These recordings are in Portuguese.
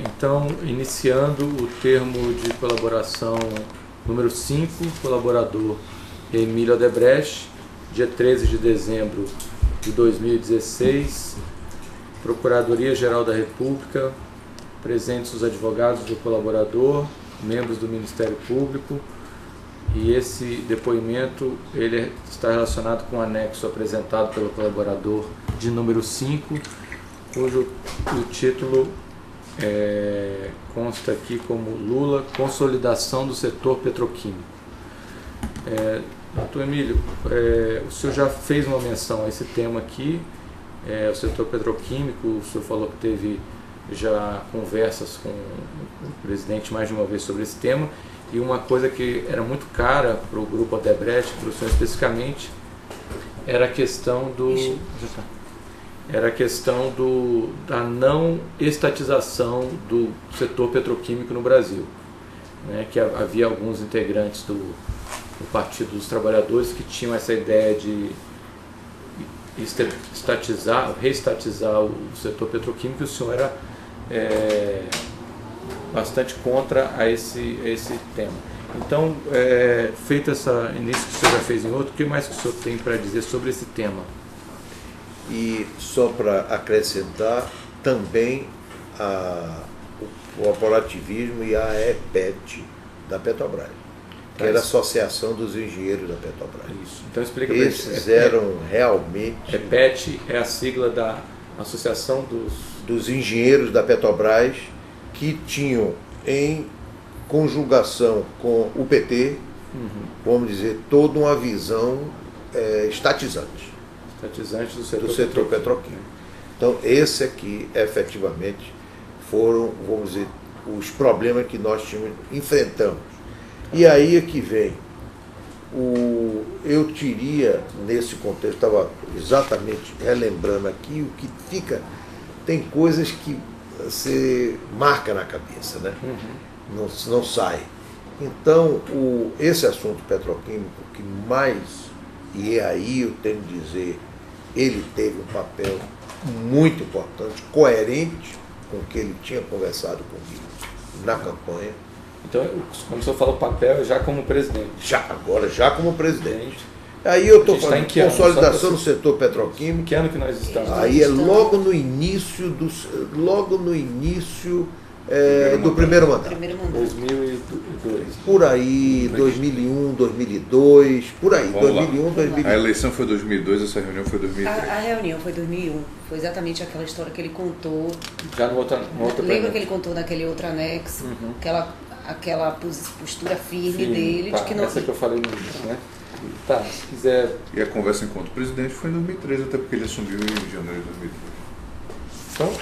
Então, iniciando o termo de colaboração número 5, colaborador Emílio Odebrecht, dia 13 de dezembro de 2016, Procuradoria-Geral da República, presentes os advogados do colaborador, membros do Ministério Público, e esse depoimento ele está relacionado com o anexo apresentado pelo colaborador de número 5, cujo o título consta aqui como Lula, consolidação do setor petroquímico. Doutor Emílio, o senhor já fez uma menção a esse tema aqui, o setor petroquímico. O senhor falou que teve já conversas com o presidente mais de uma vez sobre esse tema, e uma coisa que era muito cara para o grupo Odebrecht, para o senhor especificamente, era a questão da não estatização do setor petroquímico no Brasil, né? Que havia alguns integrantes do Partido dos Trabalhadores que tinham essa ideia de reestatizar o setor petroquímico, e o senhor era bastante contra a esse tema. Então, feito essa início que o senhor já fez em outro, o que mais que o senhor tem para dizer sobre esse tema? E só para acrescentar também o corporativismo e a EPET da Petrobras, que era a Associação dos Engenheiros da Petrobras. Isso. Então explica para Esses eram realmente... EPET é a sigla da Associação dos Engenheiros da Petrobras, que tinham em conjugação com o PT, vamos dizer, toda uma visão estatizante do setor petroquímico. Então, esse aqui, efetivamente, foram, vamos dizer, os problemas que nós enfrentamos. E aí é que vem, eu teria, nesse contexto, estava exatamente relembrando aqui, o que fica, tem coisas que você marca na cabeça, né? Não sai. Então, esse assunto petroquímico que mais, e aí eu tenho que dizer, ele teve um papel muito importante, coerente com o que ele tinha conversado comigo na campanha. Então, quando o senhor fala papel, já como presidente? Já como presidente. Aí eu estou falando de consolidação do setor petroquímico. Que ano que nós estamos? Aí é logo no início do primeiro mandato. 2002. Por aí, 2001, 2002, por aí, 2001, 2002. A eleição foi 2002, essa reunião foi 2003. A reunião foi 2001. Foi exatamente aquela história que ele contou. Já no outro Lembra que ele contou naquele outro anexo? Aquela postura firme dele. Tá, de que não... essa que eu falei no início, né? Tá, se quiser... E a conversa enquanto presidente foi em 2013, até porque ele assumiu em janeiro de 2013. Então,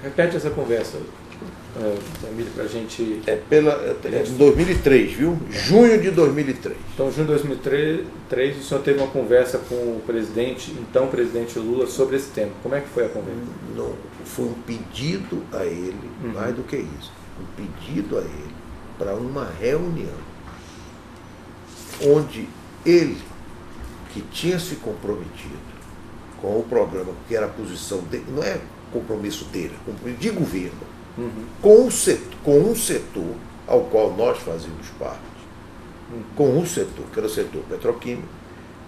repete essa conversa, Emílio, para a gente... Em 2003, viu? Junho de 2003. Então, junho de 2003, o senhor teve uma conversa com o presidente, então presidente Lula, sobre esse tema. Como é que foi a conversa? Não, foi um pedido a ele, mais do que isso, um pedido a ele para uma reunião onde ele, que tinha se comprometido com o programa, que era a posição dele, não é compromisso dele, é compromisso de governo, com um setor ao qual nós fazíamos parte, com um setor, que era o setor petroquímico,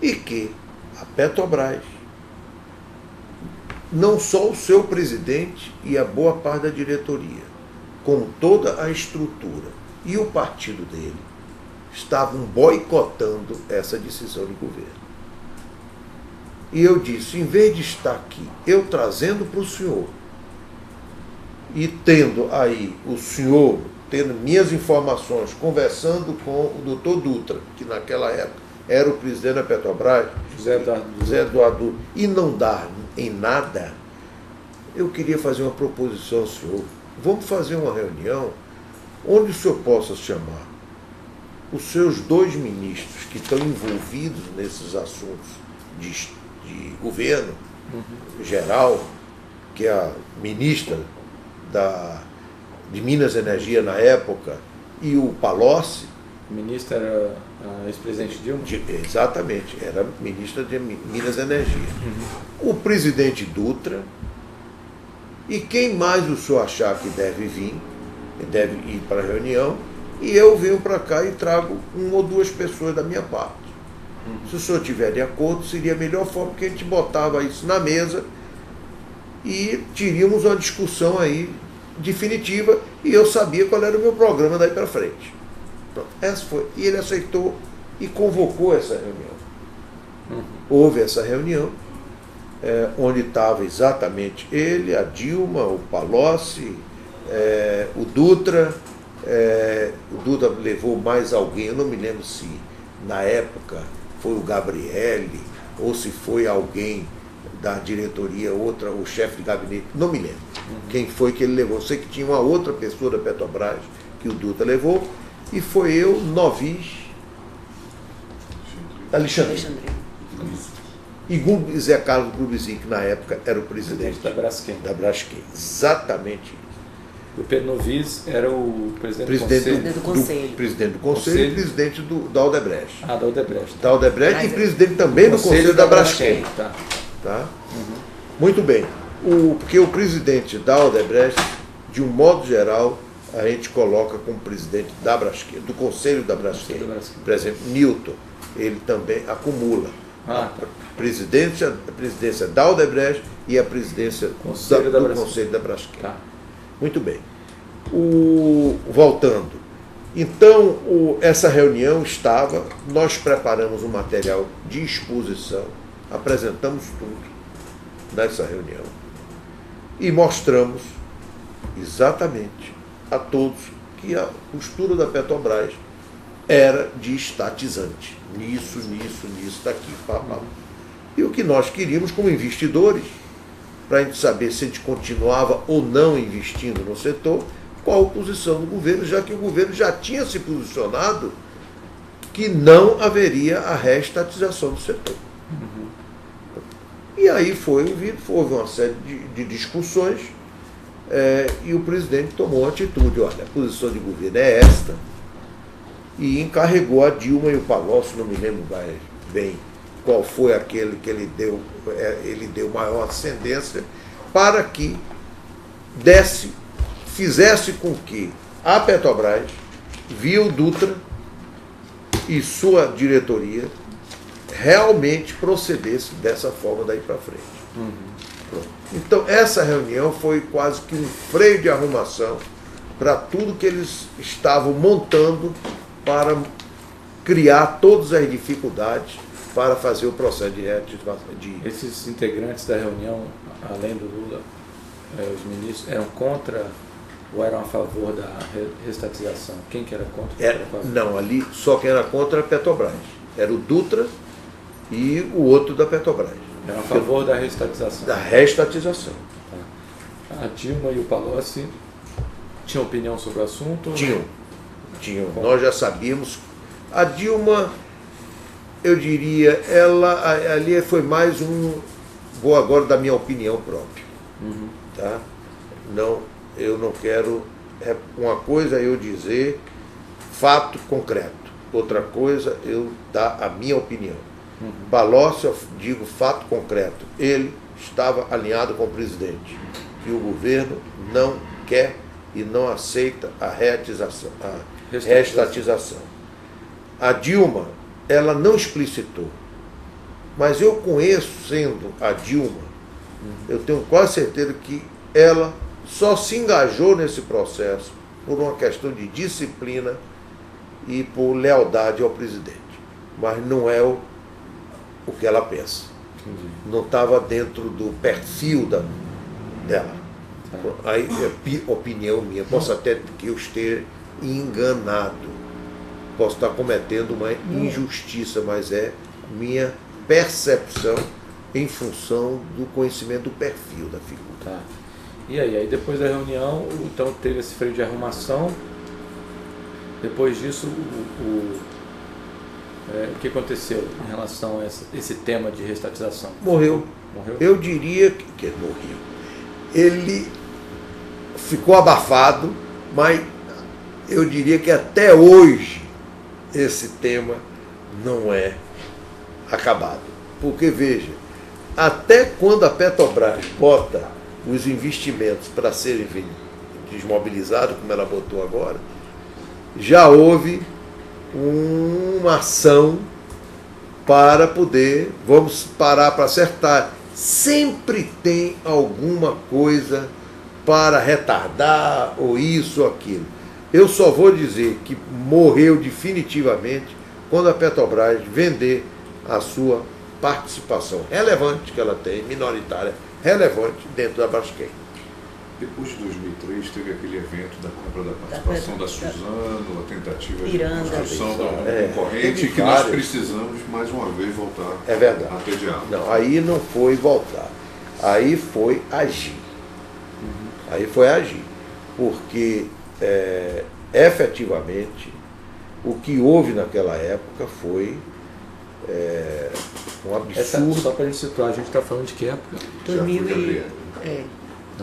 e que a Petrobras, não só o seu presidente e a boa parte da diretoria, como toda a estrutura e o partido dele, estavam boicotando essa decisão de governo. E eu disse, em vez de estar aqui, eu trazendo para o senhor, e tendo aí o senhor, tendo minhas informações, conversando com o doutor Dutra, que naquela época era o presidente da Petrobras, José Eduardo, e não dar em nada, eu queria fazer uma proposição ao senhor. Vamos fazer uma reunião onde o senhor possa chamar os seus dois ministros que estão envolvidos nesses assuntos de governo geral, que é a ministra de Minas e Energia na época, e o Palocci. O ministro era a ex-presidente Dilma? Exatamente, era ministra de Minas e Energia. O presidente Dutra e quem mais o senhor achar que deve vir, deve ir para a reunião, e eu venho para cá e trago uma ou duas pessoas da minha parte. Se o senhor estiver de acordo, seria a melhor forma, que a gente botava isso na mesa e teríamos uma discussão aí definitiva, e eu sabia qual era o meu programa daí para frente. Pronto, essa foi. E ele aceitou e convocou essa reunião. Houve essa reunião, onde estava exatamente ele, a Dilma, o Palocci, o Dutra. O Dutra levou mais alguém, eu não me lembro se na época foi o Gabriele ou se foi alguém da diretoria, outra, o chefe de gabinete, não me lembro quem foi que ele levou. Eu sei que tinha uma outra pessoa da Petrobras que o Dutra levou, e foi eu, Novis, Alexandre. E Zé Carlos Grubizinho, que na época era o presidente da Braskem. Exatamente isso. O Pedro Novis era o presidente do Conselho. Presidente do Conselho e presidente da Odebrecht. Da Odebrecht. Da Odebrecht, e presidente também do Conselho da Braskem. Tá? Muito bem. Porque o presidente da Odebrecht, de um modo geral, a gente coloca como presidente da Braskem, do Conselho da Braskem. Por exemplo, Newton, ele também acumula a presidência da Odebrecht e a presidência do Conselho da Braskem. Tá. Muito bem. Voltando. Então, essa reunião estava, nós preparamos um material de exposição, apresentamos tudo nessa reunião e mostramos exatamente a todos que a postura da Petrobras era de estatizante. Nisso, daqui, papá. E o que nós queríamos como investidores, para a gente saber se a gente continuava ou não investindo no setor, qual a posição do governo, já que o governo já tinha se posicionado que não haveria a reestatização do setor. E aí houve uma série de discussões, e o presidente tomou uma atitude: olha, a posição de governo é esta, e encarregou a Dilma e o Palocci, não me lembro bem qual foi aquele que ele deu maior ascendência, para que fizesse com que a Petrobras, via o Dutra e sua diretoria, realmente procedesse dessa forma daí para frente. Então, essa reunião foi quase que um freio de arrumação para tudo que eles estavam montando para criar todas as dificuldades para fazer o processo de reativação. Esses integrantes da reunião, além do Lula, os ministros, eram contra ou eram a favor da reestatização? Quem que era contra? Não, ali só quem era contra era a Petrobras. Era o Dutra e o outro da Petrobras. Eram a favor da reestatização? Da reestatização. A Dilma e o Palocci tinham opinião sobre o assunto? Tinham. Nós já sabíamos. A Dilma, eu diria, ali foi mais vou agora dar minha opinião própria. Tá? Eu não quero. Uma coisa é eu dizer fato concreto, outra coisa eu dar a minha opinião. Palocci, eu digo fato concreto, ele estava alinhado com o presidente, que o governo não quer e não aceita a reestatização. A Dilma, ela não explicitou, mas eu conhecendo a Dilma, eu tenho quase certeza que ela só se engajou nesse processo por uma questão de disciplina e por lealdade ao presidente, mas não é o que ela pensa. Não estava dentro do perfil dela. Aí é opinião minha, posso até que eu esteja enganado, posso estar cometendo uma injustiça, mas é minha percepção em função do conhecimento do perfil da figura. Tá. E aí depois da reunião, então teve esse freio de arrumação. Depois disso, o que aconteceu em relação a esse tema de reestatização? Morreu. Eu diria que morreu. Ele ficou abafado, mas eu diria que até hoje esse tema não é acabado. Porque, veja, até quando a Petrobras bota os investimentos para serem desmobilizados, como ela botou agora, já houve uma ação para poder, vamos parar para acertar. Sempre tem alguma coisa para retardar, ou isso ou aquilo. Eu só vou dizer que morreu definitivamente quando a Petrobras vender a sua participação relevante que ela tem, minoritária, relevante, dentro da Braskem. Depois de 2003, teve aquele evento da compra da participação da Suzano, a tentativa de construção da concorrente, que nós precisamos, mais uma vez, voltar a ter diálogo. Não, aí não foi voltar, aí foi agir. Aí foi agir, porque efetivamente o que houve naquela época foi um absurdo. Só para a gente situar, a gente está falando de que época? 2000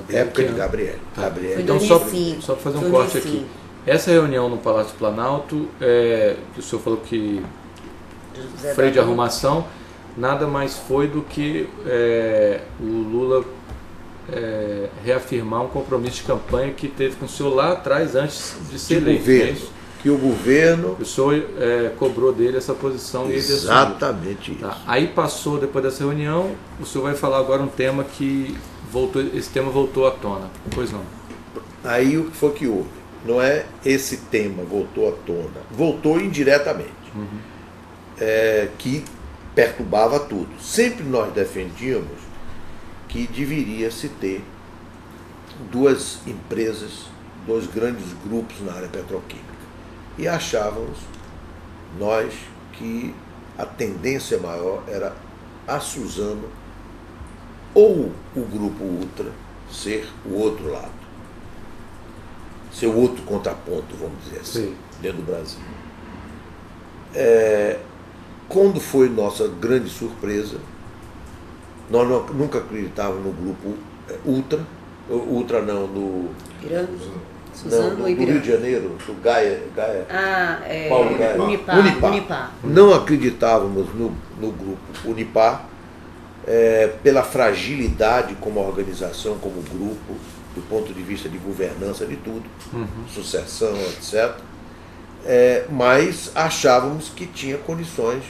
época de Gabriel. Tá. Foi Então, 2005, só para fazer um 2005. corte aqui. Essa reunião no Palácio Planalto, que o senhor falou que freio de arrumação, nada mais foi do que o Lula reafirmar um compromisso de campanha que teve com o senhor lá atrás, antes de ser eleito. Que o governo... O senhor cobrou dele essa posição e ele assumiu. Exatamente isso. Tá. Aí passou, depois dessa reunião, o senhor vai falar agora um tema que esse tema voltou à tona. Pois não. Aí o que foi que houve? Não é esse tema voltou à tona. Voltou indiretamente. Que perturbava tudo. Sempre nós defendíamos que deveria se ter duas empresas, dois grandes grupos na área petroquímica. E achávamos nós que a tendência maior era a Suzano ou o Grupo Ultra ser o outro lado, ser o outro contraponto, vamos dizer assim, Sim. dentro do Brasil. Quando foi nossa grande surpresa, nós nunca acreditávamos no Grupo Ultra não, no Suzano do e Rio de Janeiro, do Gaia Paulo Gaia. Unipar. Não acreditávamos no grupo Unipar, pela fragilidade como organização, como grupo, do ponto de vista de governança de tudo, sucessão, etc. Mas achávamos que tinha condições,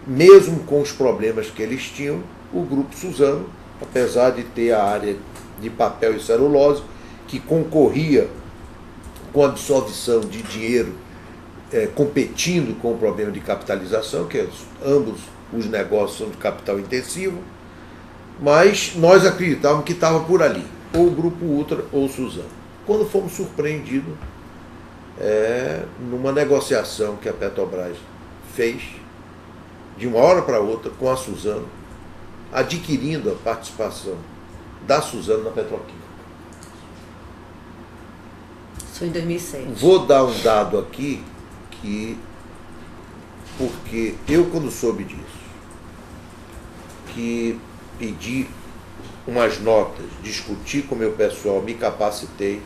mesmo com os problemas que eles tinham, o grupo Suzano, apesar de ter a área de papel e celulose, que concorria com absorção de dinheiro, competindo com o problema de capitalização, que ambos os negócios são de capital intensivo, mas nós acreditávamos que estava por ali, ou o Grupo Ultra ou o Suzano. Quando fomos surpreendidos numa negociação que a Petrobras fez, de uma hora para outra, com a Suzano, adquirindo a participação da Suzano na petroquímica. Isso foi em 2007. Vou dar um dado aqui, porque eu, quando soube disso, que pedi umas notas, discuti com o meu pessoal, me capacitei,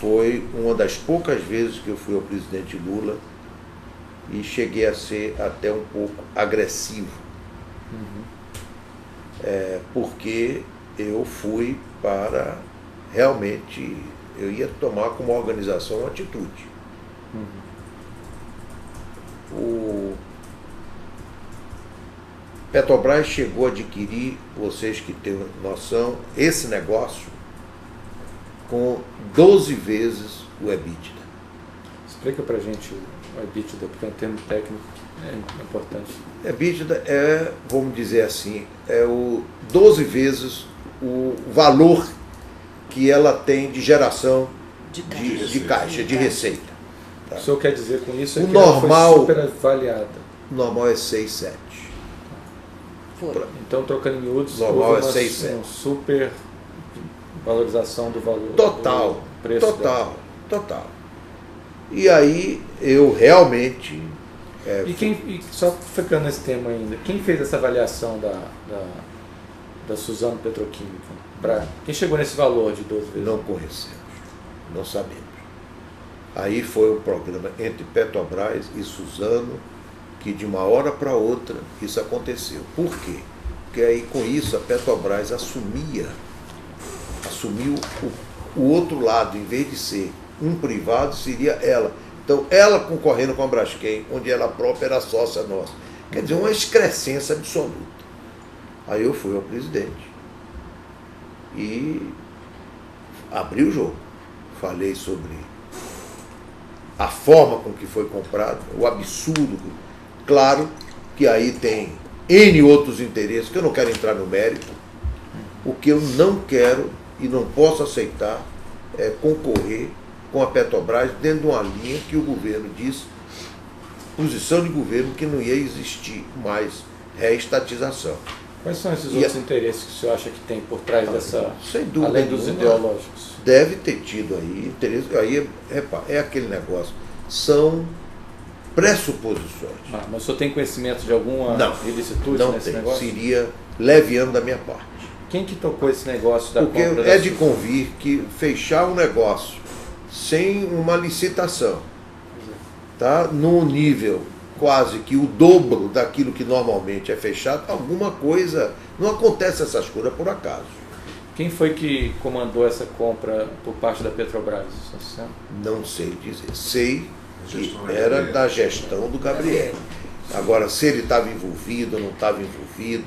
foi uma das poucas vezes que eu fui ao presidente Lula e cheguei a ser até um pouco agressivo. Porque eu fui para realmente, eu ia tomar como organização uma atitude. O Petrobras chegou a adquirir, vocês que têm noção, esse negócio com 12 vezes o EBITDA. Explica pra gente o EBITDA, porque é um termo técnico importante. EBITDA vamos dizer assim, o 12 vezes o valor que ela tem de geração de caixa, de receita. Tá. O senhor quer dizer com isso o que normal, ela foi super avaliada? O normal é 6, 7. Então, trocando em miúdos, normal houve uma 6, 7. Super valorização do valor. Total, do preço total. E aí eu realmente... E só ficando nesse tema ainda, quem fez essa avaliação da Suzano Petroquímica? Quem chegou nesse valor de 12 vezes? Não conhecemos, não sabemos. Aí foi um programa entre Petrobras e Suzano, que de uma hora para outra isso aconteceu. Por quê? Porque aí com isso a Petrobras assumia assumiu o outro lado, em vez de ser um privado, seria ela. Então, ela concorrendo com a Braskem, onde ela própria era sócia nossa. Quer dizer, uma excrescência absoluta. Aí eu fui ao presidente e abri o jogo. Falei sobre a forma com que foi comprado, o absurdo. Claro que aí tem N outros interesses, que eu não quero entrar no mérito. O que eu não quero e não posso aceitar é concorrer com a Petrobras dentro de uma linha que o governo disse, posição de governo, que não ia existir mais reestatização. Quais são esses outros interesses que o senhor acha que tem por trás dessa, sem dúvida, além dos ideológicos? Deve ter tido aí interesse, aí é aquele negócio, são pressuposições. Mas o senhor tem conhecimento de alguma ilicitude nesse negócio? Seria leviano da minha parte. Quem que tocou esse negócio da compra? Porque é de convir que fechar um negócio sem uma licitação, tá, num nível quase que o dobro daquilo que normalmente é fechado, alguma coisa, não acontece essas coisas por acaso. Quem foi que comandou essa compra por parte da Petrobras? Não sei dizer. Sei que era da gestão do Gabriel. Agora, se ele estava envolvido ou não estava envolvido,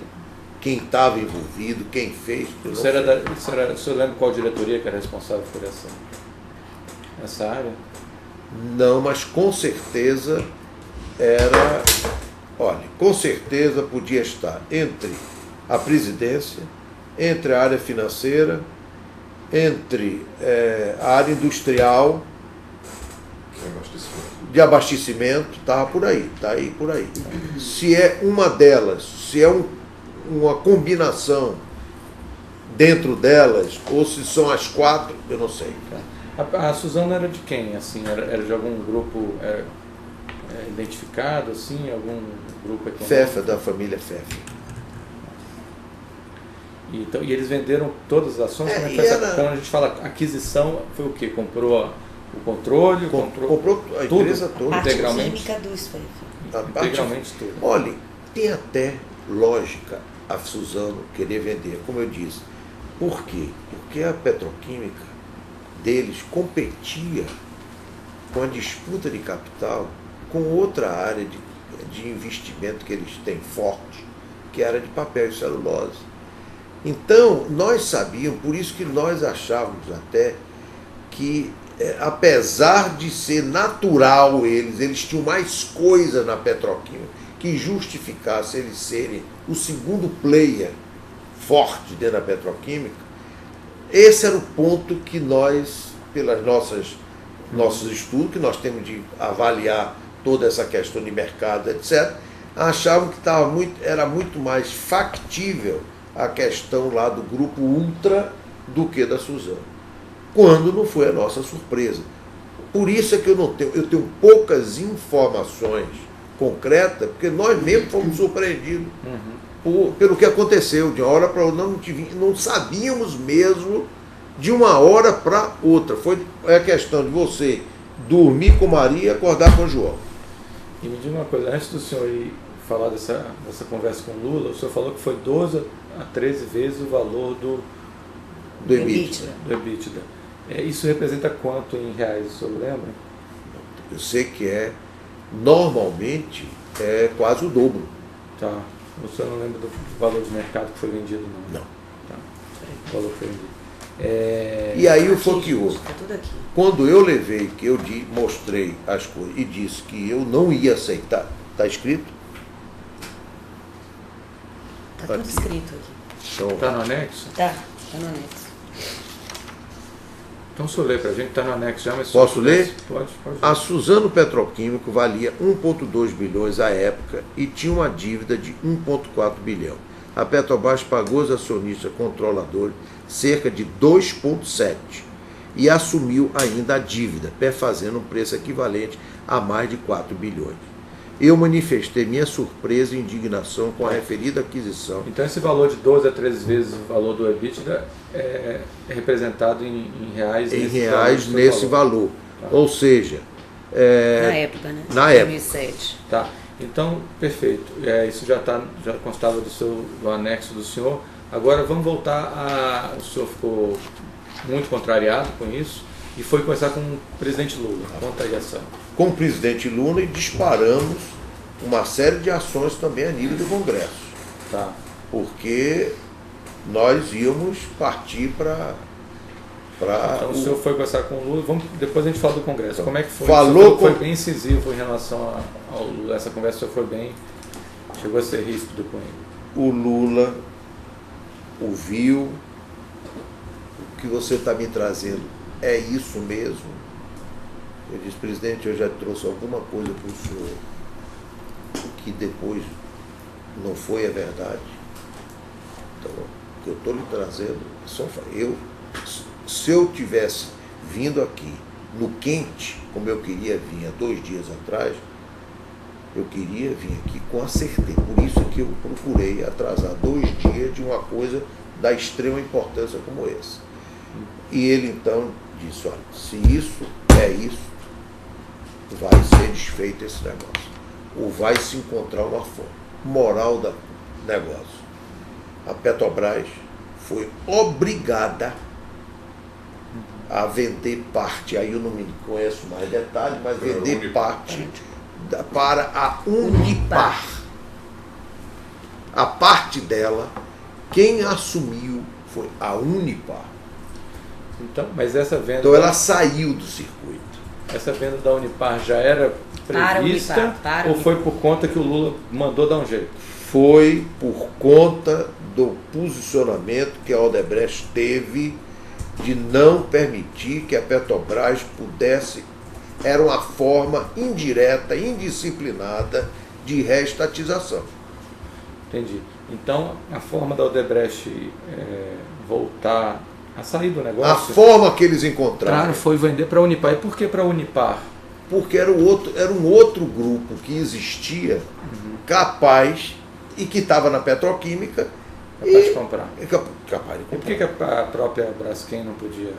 quem estava envolvido, quem fez... O senhor lembra qual diretoria que era responsável por essa área? Não, mas com certeza era... Olha, com certeza podia estar entre a presidência, entre a área financeira, entre a área industrial, de abastecimento, estava por aí, está aí por aí. Se é uma delas, se é uma combinação dentro delas, ou se são as quatro, eu não sei. A Suzano era de quem? Assim, era de algum grupo identificado, assim, algum grupo econômico? Fefa, da família Fefa. Então, e eles venderam todas as ações? Quando a gente fala aquisição, foi o quê? Comprou o controle? Comprou a empresa toda. Integralmente? A química do Fefa. Integralmente tudo. Olha, tem até lógica a Suzano querer vender, como eu disse. Por quê? Porque a petroquímica deles competia com a disputa de capital com outra área de investimento que eles têm forte, que era de papel e celulose. Então, nós sabíamos, por isso que nós achávamos até que, apesar de ser natural eles tinham mais coisa na petroquímica que justificasse eles serem o segundo player forte dentro da petroquímica. Esse era o ponto que nós, pelas nossos estudos, que nós temos de avaliar toda essa questão de mercado, etc., achavam que era muito mais factível a questão lá do grupo Ultra do que da Suzano, quando não foi a nossa surpresa. Por isso é que eu tenho poucas informações concretas, porque nós mesmos fomos surpreendidos pelo que aconteceu. De uma hora para outra, não sabíamos mesmo de uma hora para outra. É a questão de você dormir com Maria e acordar com João. E me diga uma coisa, antes do senhor ir falar dessa conversa com o Lula, o senhor falou que foi 12 a 13 vezes o valor do EBITDA. Isso representa quanto em reais, o senhor lembra? Eu sei que normalmente é quase o dobro. Tá. O senhor não lembra do valor de mercado que foi vendido, não? Não. Tá. O valor que foi vendido. E aí foi que houve. Quando eu levei, que eu mostrei as coisas e disse que eu não ia aceitar, está escrito? Está tudo escrito aqui. Está no anexo? Está no anexo. Então, o senhor lê para a gente, está no anexo já, mas... Posso ler? Pode. A Suzano Petroquímico valia 1,2 bilhões à época e tinha uma dívida de 1,4 bilhão. A Petrobras pagou aos acionistas controladores cerca de 2,7 e assumiu ainda a dívida, perfazendo um preço equivalente a mais de 4 bilhões. Eu manifestei minha surpresa e indignação com a referida aquisição. Então esse valor de 12 a 13 vezes o valor do EBITDA é representado em reais? Em reais nesse valor. Tá. Ou seja... na época, né? Na 2007. Época. Tá. Então, perfeito. Isso já constava do anexo do senhor. Agora vamos voltar o senhor ficou muito contrariado com isso e foi conversar com o presidente Lula. Conta aí essa. Com o presidente Lula e disparamos uma série de ações também a nível do Congresso. Tá. Porque nós íamos partir para... Então o senhor foi conversar com o Lula, depois a gente fala do Congresso. Então, como é que foi? Foi bem incisivo em relação ao Lula. Essa conversa o senhor foi bem... Chegou a ser ríspido com ele. O Lula ouviu, o que você está me trazendo é isso mesmo? Eu disse, presidente, eu já trouxe alguma coisa para o senhor que depois não foi a verdade. Então, o que eu estou lhe trazendo, se eu tivesse vindo aqui no quente, como eu queria vir há 2 dias atrás, eu queria vir aqui com a certeza. Por isso que eu procurei atrasar 2 dias de uma coisa da extrema importância como essa. E ele então disse, olha, se isso é isso, vai ser desfeito esse negócio. Ou vai se encontrar uma forma. Moral do negócio. A Petrobras foi obrigada a vender parte, aí eu não me conheço mais detalhes, mas vender parte para a Unipar. A parte dela, quem assumiu foi a Unipar. Então, mas essa venda... Então ela saiu do circuito. Essa venda da Unipar já era prevista ou foi por conta que o Lula mandou dar um jeito? Foi por conta do posicionamento que a Odebrecht teve de não permitir que a Petrobras pudesse... Era uma forma indireta, indisciplinada de reestatização. Entendi. Então, a forma da Odebrecht voltar a sair do negócio... A forma que eles encontraram... foi vender para a Unipar. E por que para a Unipar? Porque era um outro grupo que existia, capaz, e que estava na petroquímica... Capaz de comprar. Capaz de comprar. E por que a própria Braskem não podia...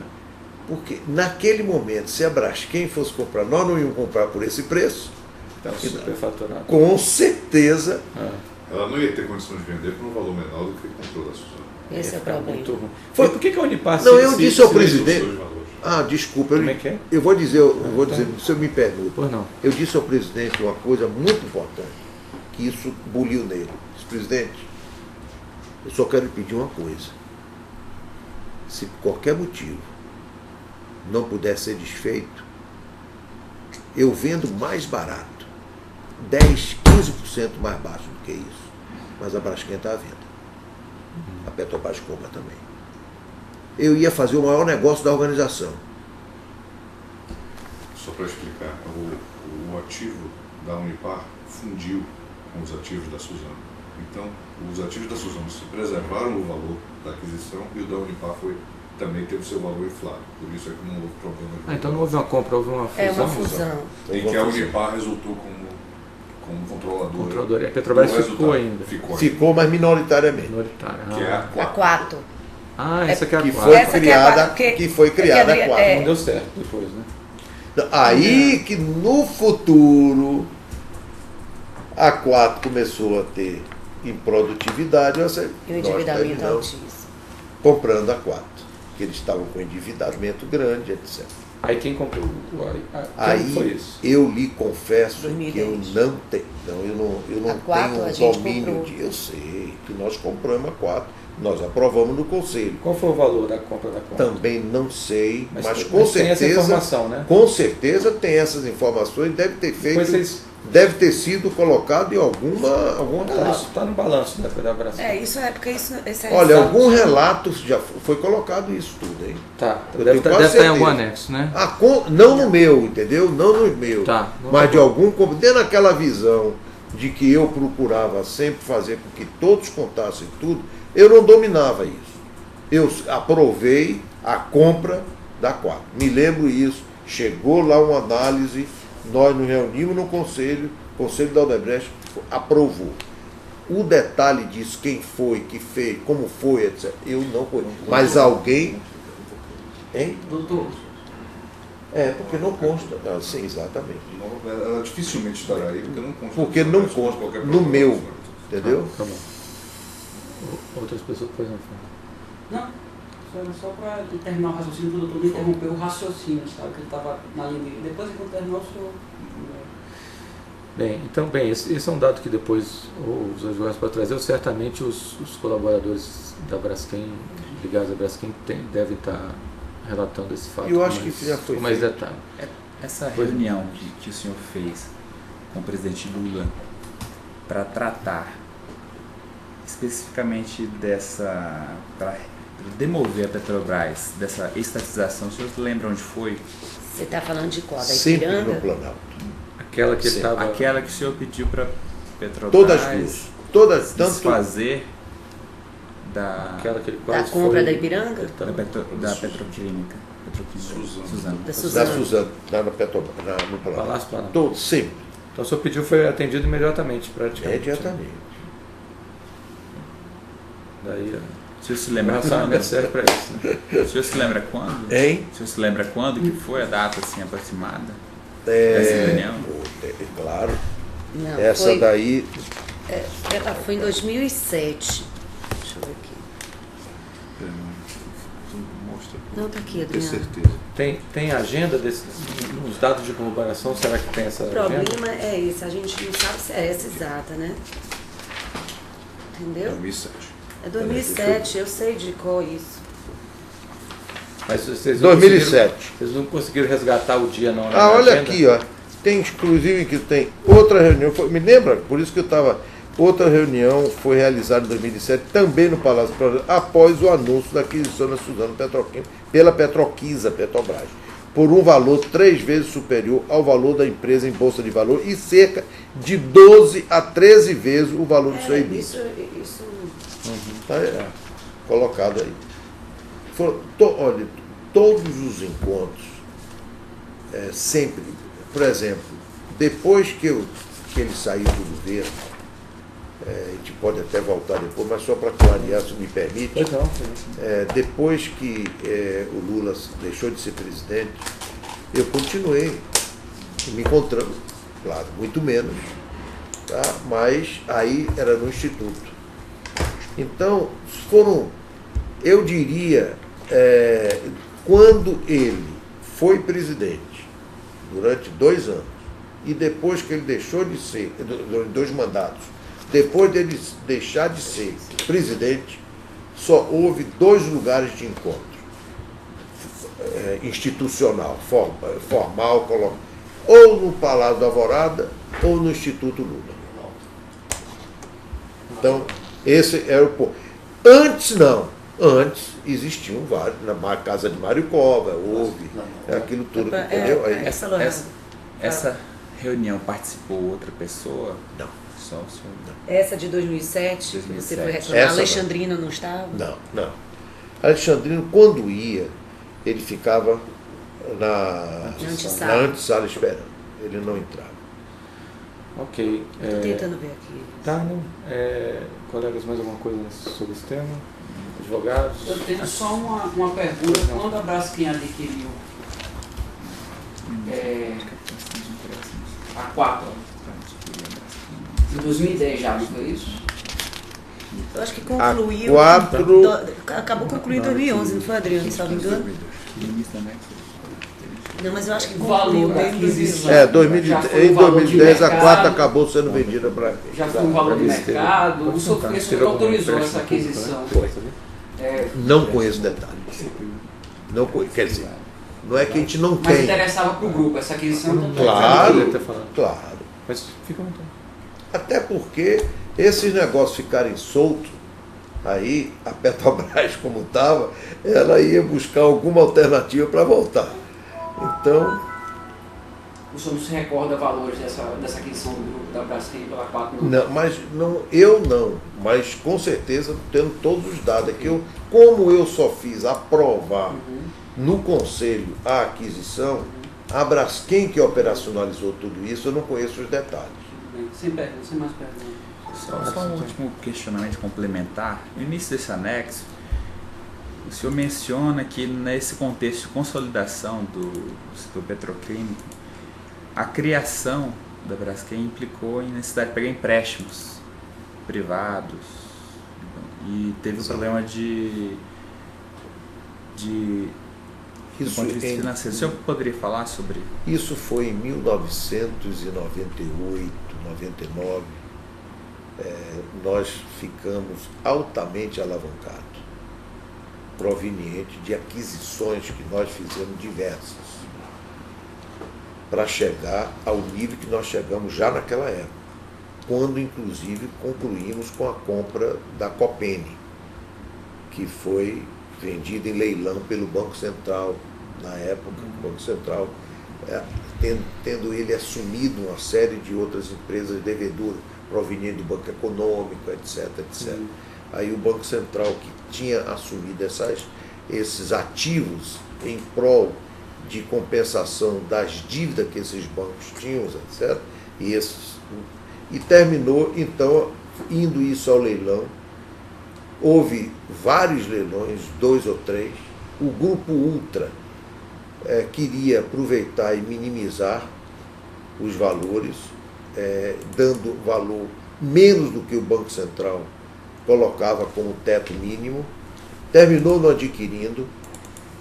Porque naquele momento, se a Braskem fosse comprar, nós não íamos comprar por esse preço. Então, superfaturado. Com certeza. Ela não ia ter condições de vender por um valor menor do que comprou da Suzano. Esse é o problema. Muito ruim. Foi por que a Unipar... Não, eu disse ao presidente... Desculpa. Como é que é? Eu vou dizer, se eu me pergunto. Pois não. Eu disse ao presidente uma coisa muito importante, que isso buliu nele. Disse, presidente, eu só quero lhe pedir uma coisa. Se por qualquer motivo não puder ser desfeito, eu vendo mais barato, 10, 15% mais baixo do que isso, mas a Braskem está à venda. A Petrobras compra também. Eu ia fazer o maior negócio da organização. Só para explicar, o ativo da Unipar fundiu com os ativos da Suzano. Então, os ativos da Suzano se preservaram o valor da aquisição e o da Unipar também teve o seu valor inflado. Por isso é que não houve problema. Então não houve uma compra, houve uma fusão. É uma fusão. Em que a Unipar resultou como controladora. E a Petrobras ficou ainda. Ficou, mas minoritariamente. Que é a Quatro. Essa que é a que Quatro. Foi criada a Quatro. Não deu certo depois, né? Aí que no futuro a Quatro começou a ter improdutividade. E o endividamento altíssimo. Comprando a Quatro. Que eles estavam com endividamento grande, etc. Aí quem comprou? Aí foi isso? Eu lhe confesso 2010. que eu não tenho. Eu não tenho domínio de. Eu sei que nós compramos a Quatro. Nós aprovamos no Conselho. Qual foi o valor da compra da Quatro? Também não sei, mas com tem certeza. Essa informação, né? Com certeza tem essas informações, deve ter feito. Deve ter sido colocado em alguma coisa. Está no balanço da Braskem. Isso é porque esse é olha, algum relato já foi colocado isso tudo, hein? Tá. Deve estar em algum anexo, né? Não no meu, entendeu? Não no meu. Tá. Mas de algum, dentro daquela visão de que eu procurava sempre fazer com que todos contassem tudo, eu não dominava isso. Eu aprovei a compra da Quatro. Me lembro isso. Chegou lá uma análise. Nós nos reunimos no Conselho da Odebrecht aprovou. O detalhe disso, quem foi, que fez, como foi, etc., eu não conheço. Mas alguém... Hein? Doutor. Porque não consta. Sim, exatamente. Ela dificilmente estará aí, porque não consta. Porque não consta no meu, entendeu? Tá bom. Outras pessoas depois não falam. Não. era só para terminar o raciocínio, que o doutor me interrompeu o raciocínio, sabe? Que ele estava na linha de... Depois que eu terminou, o senhor... Bem, esse é um dado que depois os advogados podem trazer. Certamente os colaboradores da Braskem, ligados à Braskem, devem estar relatando esse fato. Eu acho que já foi com mais detalhe. Essa reunião que o senhor fez com o presidente Lula para tratar especificamente para demover a Petrobras, dessa estatização, o senhor lembra onde foi? Você está falando de qual? Da Sempre Ipiranga? no Planalto. Aquela que estava... Aquela que o senhor pediu para Petrobras todas desfazer da compra da Ipiranga? Da Petroquímica. Suzano. Da Suzano, lá no Planalto. Palácio Planalto. Sempre. Então o seu pedido foi atendido imediatamente, praticamente. Imediatamente. Daí... O senhor se lembra quando? É sério para isso, né? O senhor se lembra quando? Hein? O senhor se lembra quando que foi a data assim aproximada? Dessa reunião? Claro. Não, essa daí... foi em 2007. Deixa eu ver aqui. Não, tá aqui, Adriano. Tenho certeza. Tem agenda nos dados de corroboração? Será que tem essa agenda? O problema é esse, a gente não sabe se é essa exata, né? Entendeu? 2007. É 2007, eu sei de qual isso. Mas vocês 2007. Vocês não conseguiram resgatar o dia não? Olha aqui, ó. Tem inclusive que tem outra reunião, me lembra? Por isso que eu estava... Outra reunião foi realizada em 2007, também no Palácio Planalto, após o anúncio da aquisição da Suzano Petroquímica pela Petroquisa Petrobras, por um valor 3 vezes superior ao valor da empresa em bolsa de valor e cerca de 12 a 13 vezes o valor do seu EBITDA. Isso. Tá colocado aí. Olha, todos os encontros, sempre, por exemplo, depois que ele saiu do governo, a gente pode até voltar depois, mas só para clarear, se me permite. Depois que o Lula deixou de ser presidente, eu continuei me encontrando, claro, muito menos, tá? Mas aí era no Instituto. Então, eu diria, quando ele foi presidente, durante 2 anos, e depois que ele deixou de ser, durante 2 mandatos, depois dele deixar de ser presidente, só houve 2 lugares de encontro institucional, formal, ou no Palácio da Alvorada ou no Instituto Lula. Então, esse era o ponto. Antes não. Antes existiam vários, na casa de Mário Cova, houve aquilo tudo, entendeu? Essa reunião participou outra pessoa? Não. Só o senhor? Essa de 2007, que você foi reclamar, Alexandrino não estava? Não. Alexandrino, quando ia, ele ficava na antessala esperando. Ele não entrava. Ok. Estou tentando ver aqui. Tá, não. Colegas, mais alguma coisa sobre esse tema? Advogados? Eu tenho só uma pergunta. Quando a Braskem adquiriu a 4, em 2010 já, não foi isso? Eu acho que concluiu. Acabou concluindo em 2011, não foi, Adriano? Se não me engano? Não, mas eu acho que concluiu em 2011. Em 2010 a 4 acabou sendo vendida para... Já foi um valor de mercado. O senhor autorizou essa aquisição? Não conheço detalhes. Não conheço, quer dizer, não é que a gente não tem. Mas interessava para o grupo essa aquisição também? Claro. Mas fica muito. Até porque esses negócios ficarem soltos, aí a Petrobras, como estava, ela ia buscar alguma alternativa para voltar. Então... O senhor não se recorda valores dessa aquisição do grupo da Braskem pela 4? Não, eu não, mas com certeza tendo todos os dados. Como eu só fiz aprovar no Conselho a aquisição, a Braskem que operacionalizou tudo isso, eu não conheço os detalhes. Sem mais perguntas. Só um último questionamento complementar. No início desse anexo, o senhor menciona que nesse contexto de consolidação do setor petroquímico, a criação da Braskem implicou em necessidade de pegar empréstimos privados e teve o problema de do ponto de vista financeiro. O senhor poderia falar sobre isso? Isso foi em 1998, 99. Nós ficamos altamente alavancados, proveniente de aquisições que nós fizemos diversas, para chegar ao nível que nós chegamos já naquela época, quando inclusive concluímos com a compra da Copene, que foi vendida em leilão pelo Banco Central, na época, o Banco Central, tendo ele assumido uma série de outras empresas devedoras, provenientes do Banco Econômico, etc, etc. Aí o Banco Central, que tinha assumido esses ativos em prol de compensação das dívidas que esses bancos tinham, etc., e terminou, então, indo isso ao leilão. Houve vários leilões, 2 ou 3. O Grupo Ultra queria aproveitar e minimizar os valores, dando valor menos do que o Banco Central colocava como teto mínimo, terminou não adquirindo,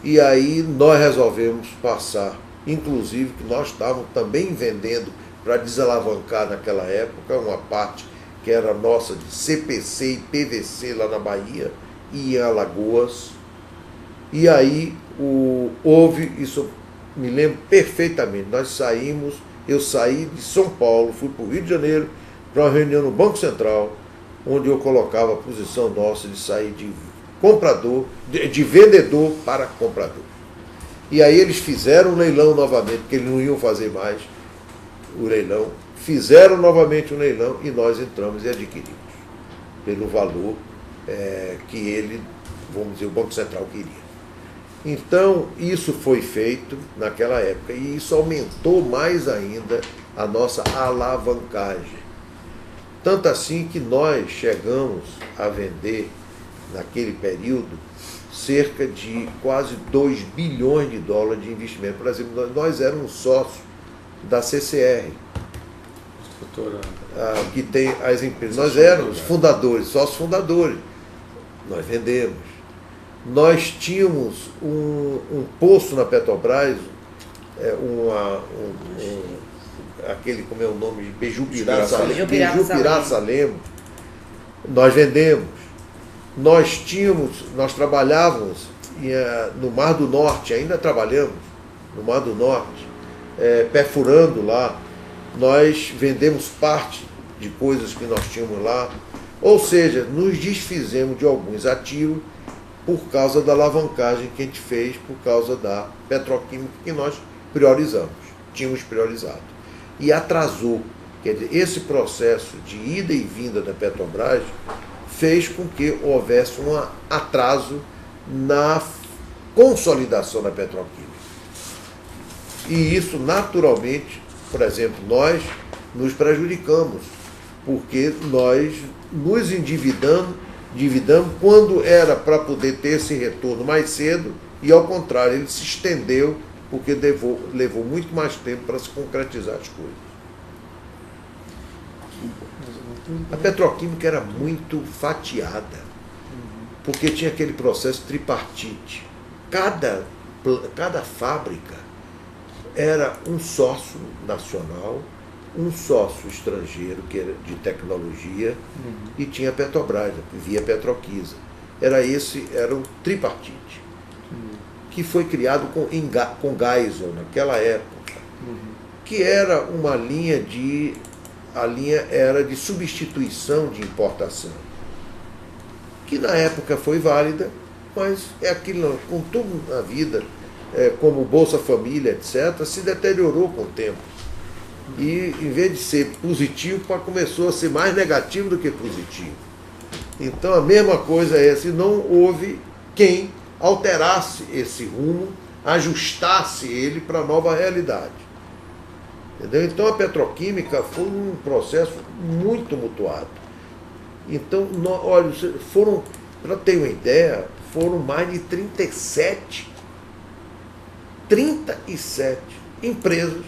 e aí nós resolvemos passar, inclusive que nós estávamos também vendendo para desalavancar naquela época uma parte que era nossa de CPC e PVC lá na Bahia e em Alagoas. E aí houve, isso me lembro perfeitamente, eu saí de São Paulo, fui para o Rio de Janeiro para uma reunião no Banco Central, onde eu colocava a posição nossa de sair de comprador, de vendedor para comprador. E aí eles fizeram o leilão novamente, porque eles não iam fazer mais o leilão, fizeram novamente o leilão e nós entramos e adquirimos, pelo valor que ele, vamos dizer, o Banco Central queria. Então, isso foi feito naquela época e isso aumentou mais ainda a nossa alavancagem. Tanto assim que nós chegamos a vender, naquele período, cerca de quase 2 bilhões de dólares de investimento. Por exemplo, nós éramos sócios da CCR, que tem as empresas. Nós éramos fundadores, sócios fundadores. Nós vendemos. Nós tínhamos um poço na Petrobras, aquele, como é o nome, Bejupirá Salemo. Nós vendemos. Nós trabalhávamos no Mar do Norte, ainda trabalhamos no Mar do Norte, perfurando lá. Nós vendemos parte de coisas que nós tínhamos lá. Ou seja, nos desfizemos de alguns ativos por causa da alavancagem que a gente fez, por causa da petroquímica que nós tínhamos priorizado. E atrasou. Quer dizer, esse processo de ida e vinda da Petrobras fez com que houvesse um atraso na consolidação da petroquímica. E isso, naturalmente, por exemplo, nós nos prejudicamos, porque nós nos endividamos quando era para poder ter esse retorno mais cedo, e ao contrário, ele se estendeu, porque levou muito mais tempo para se concretizar as coisas. A petroquímica era muito fatiada, porque tinha aquele processo tripartite. Cada fábrica era um sócio nacional, um sócio estrangeiro, que era de tecnologia, e tinha a Petrobras, via Petroquisa. Era o tripartite, que foi criado com Geisel naquela época, que era uma linha era de substituição de importação, que na época foi válida, mas é aquilo, com tudo na vida, como Bolsa Família, etc., se deteriorou com o tempo. E, em vez de ser positivo, começou a ser mais negativo do que positivo. Então, a mesma coisa se não houve quem alterasse esse rumo, ajustasse ele para a nova realidade. Entendeu? Então, a petroquímica foi um processo muito mutuado. Então, olha, para ter uma ideia, foram mais de 37 empresas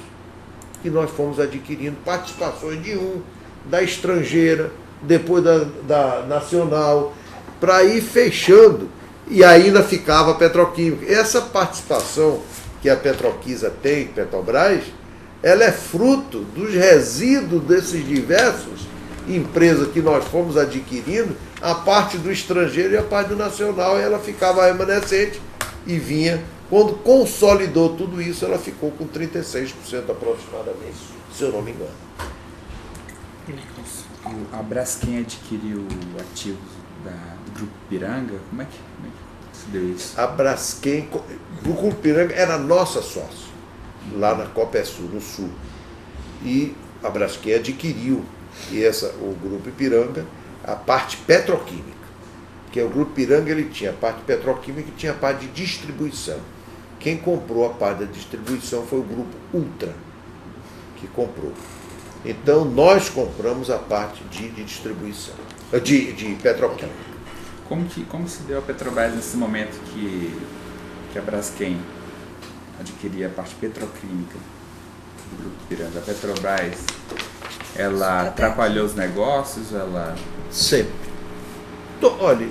que nós fomos adquirindo participações da estrangeira, depois da nacional, para ir fechando e ainda ficava a petroquímica. Essa participação que a Petroquisa tem, Petrobras, ela é fruto dos resíduos desses diversos empresas que nós fomos adquirindo, a parte do estrangeiro e a parte do nacional, e ela ficava remanescente e vinha. Quando consolidou tudo isso, ela ficou com 36% aproximadamente, se eu não me engano. A Braskem adquiriu ativos do Grupo Ipiranga? Como é que se deu isso? A Braskem, o Grupo Ipiranga era nossa sócia, lá na Copesul, no Sul. E a Braskem adquiriu, o Grupo Ipiranga, a parte petroquímica. Porque o Grupo Ipiranga ele tinha a parte petroquímica e tinha a parte de distribuição. Quem comprou a parte da distribuição foi o Grupo Ultra, que comprou. Então, nós compramos a parte de distribuição, de petroquímica. Como se deu a Petrobras nesse momento que a Braskem adquiria a parte petroquímica do Grupo Ipiranga? A Petrobras, ela atrapalhou os negócios? Sempre. Então, olha,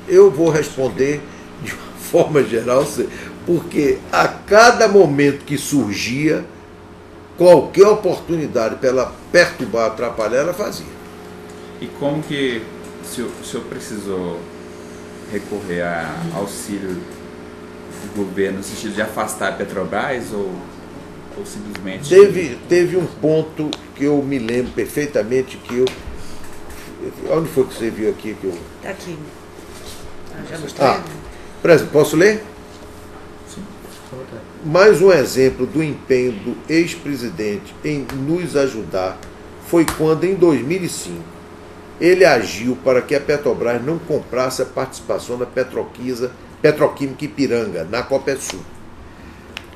eu vou responder de uma forma geral, porque a cada momento que surgia, qualquer oportunidade para ela perturbar, atrapalhar, ela fazia. E como que o senhor precisou recorrer a auxílio do governo no sentido de afastar a Petrobras ou simplesmente... Teve um ponto que eu me lembro perfeitamente que eu... Onde foi que você viu aqui? Está aqui. Já mostrei. Por exemplo, posso ler? Mais um exemplo do empenho do ex-presidente em nos ajudar foi quando, em 2005, ele agiu para que a Petrobras não comprasse a participação da Petroquímica Ipiranga, na Copesul,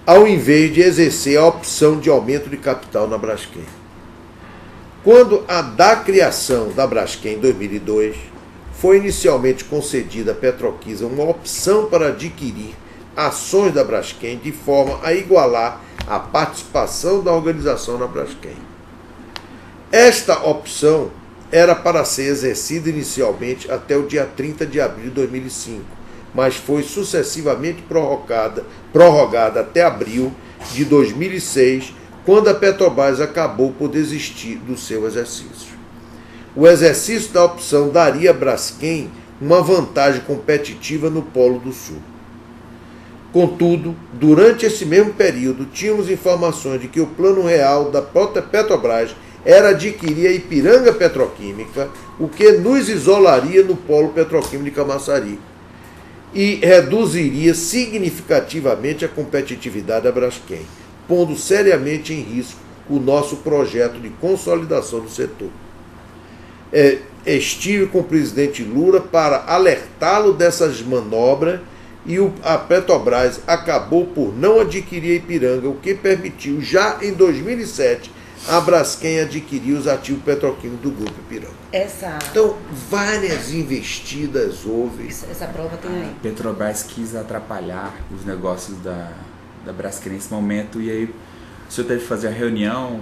ao invés de exercer a opção de aumento de capital na Braskem. Quando da criação da Braskem em 2002, foi inicialmente concedida à Petroquisa uma opção para adquirir ações da Braskem de forma a igualar a participação da organização na Braskem. Esta opção era para ser exercida inicialmente até o dia 30 de abril de 2005, mas foi sucessivamente prorrogada até abril de 2006, quando a Petrobras acabou por desistir do seu exercício. O exercício da opção daria à Braskem uma vantagem competitiva no Polo do Sul. Contudo, durante esse mesmo período, tínhamos informações de que o plano real da Petrobras era adquirir a Ipiranga Petroquímica, o que nos isolaria no polo petroquímico de Camaçari e reduziria significativamente a competitividade da Braskem, pondo seriamente em risco o nosso projeto de consolidação do setor. Estive com o presidente Lula para alertá-lo dessas manobras e a Petrobras acabou por não adquirir a Ipiranga, o que permitiu, já em 2007, a Braskem adquirir os ativos petroquímicos do Grupo Ipiranga. Então, várias investidas houve. Essa prova tem aí. A Petrobras quis atrapalhar os negócios da Braskem nesse momento, e aí o senhor teve que fazer a reunião?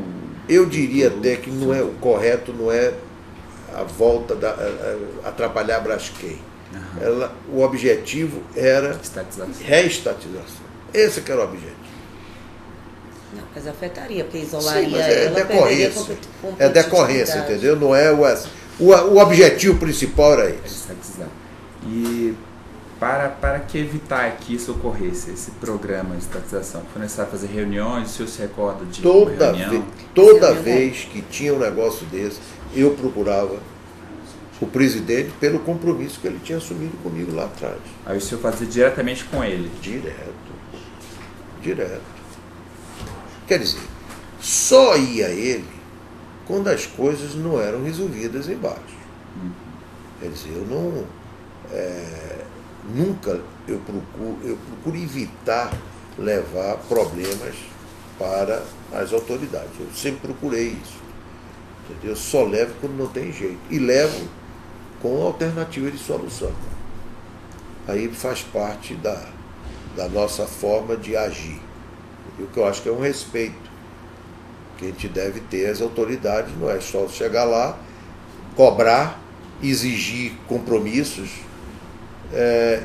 Eu diria até que não é, o correto não é a volta atrapalhar a Braskem. O objetivo era reestatização. Esse que era o objetivo. Não, mas afetaria, porque isolaria. Sim, mas é decorrência. É decorrência, entendeu? Não é o objetivo principal era esse. E para que evitar que isso ocorresse, esse programa de estatização, foi necessário fazer reuniões? O senhor se recorda de toda vez que tinha um negócio desse, eu procurava o presidente pelo compromisso que ele tinha assumido comigo lá atrás. Aí o senhor fazia diretamente com ele? Direto. Quer dizer, só ia ele quando as coisas não eram resolvidas embaixo. Quer dizer, eu não... nunca eu procuro evitar levar problemas para as autoridades. Eu sempre procurei isso. Entendeu? Eu só levo quando não tem jeito. E levo com alternativa de solução. Aí faz parte da nossa forma de agir. O que eu acho que é um respeito que a gente deve ter às autoridades, não é só chegar lá, cobrar, exigir compromissos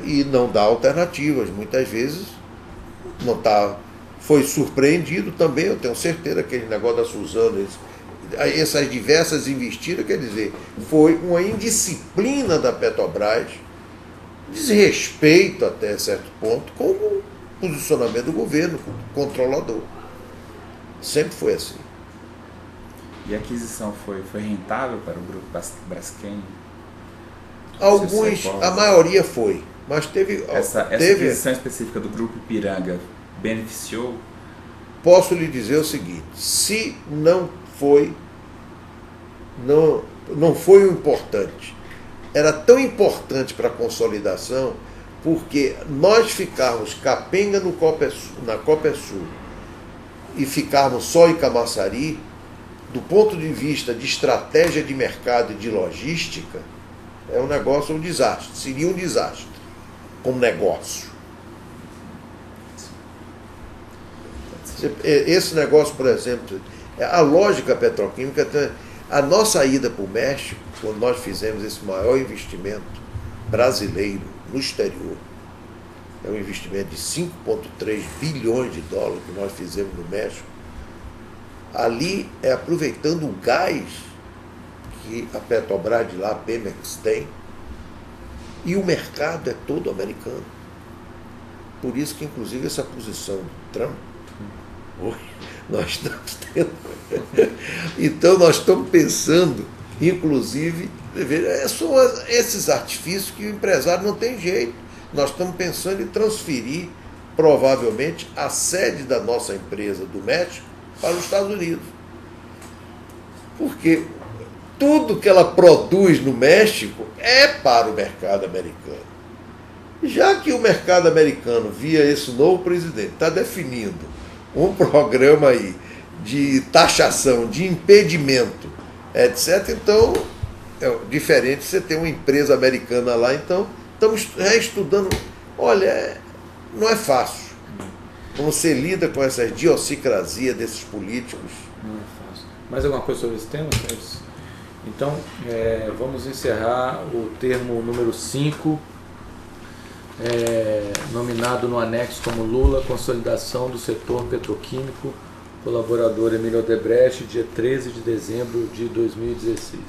e não dá alternativas. Muitas vezes não tá, foi surpreendido também, eu tenho certeza, aquele negócio da Suzano, essas diversas investidas, quer dizer, foi uma indisciplina da Petrobras, desrespeito até certo ponto com o posicionamento do governo, controlador. Sempre foi assim. E a aquisição foi rentável para o grupo Braskem? A maioria foi, mas teve... Essa aquisição específica do grupo Ipiranga beneficiou? Posso lhe dizer o seguinte, se não foi o importante, era tão importante para a consolidação, porque nós ficarmos capenga na Copersul e ficarmos só em Camaçari, do ponto de vista de estratégia de mercado e de logística, é um negócio, um desastre. Seria um desastre como negócio. Esse negócio, por exemplo, a lógica petroquímica, a nossa ida para o México, quando nós fizemos esse maior investimento brasileiro no exterior, é um investimento de 5,3 bilhões de dólares que nós fizemos no México, ali é aproveitando o gás que a Petrobras de lá, a Pemex, tem, e o mercado é todo americano. Por isso que, inclusive, essa posição do Trump, nós estamos tendo. Então, nós estamos pensando, inclusive, são esses artifícios que o empresário não tem jeito. Nós estamos pensando em transferir, provavelmente, a sede da nossa empresa do México para os Estados Unidos. Porque tudo que ela produz no México é para o mercado americano. Já que o mercado americano, via esse novo presidente, está definindo um programa aí de taxação, de impedimento, etc., então é diferente você ter uma empresa americana lá. Então, estamos reestudando. Olha, não é fácil. Como você lida com essa idiosincrasia desses políticos. Não é fácil. Mais alguma coisa sobre esse tema, senhores? Então, vamos encerrar o termo número 5, nominado no anexo como Lula, consolidação do setor petroquímico, colaborador Emílio Odebrecht, dia 13 de dezembro de 2016.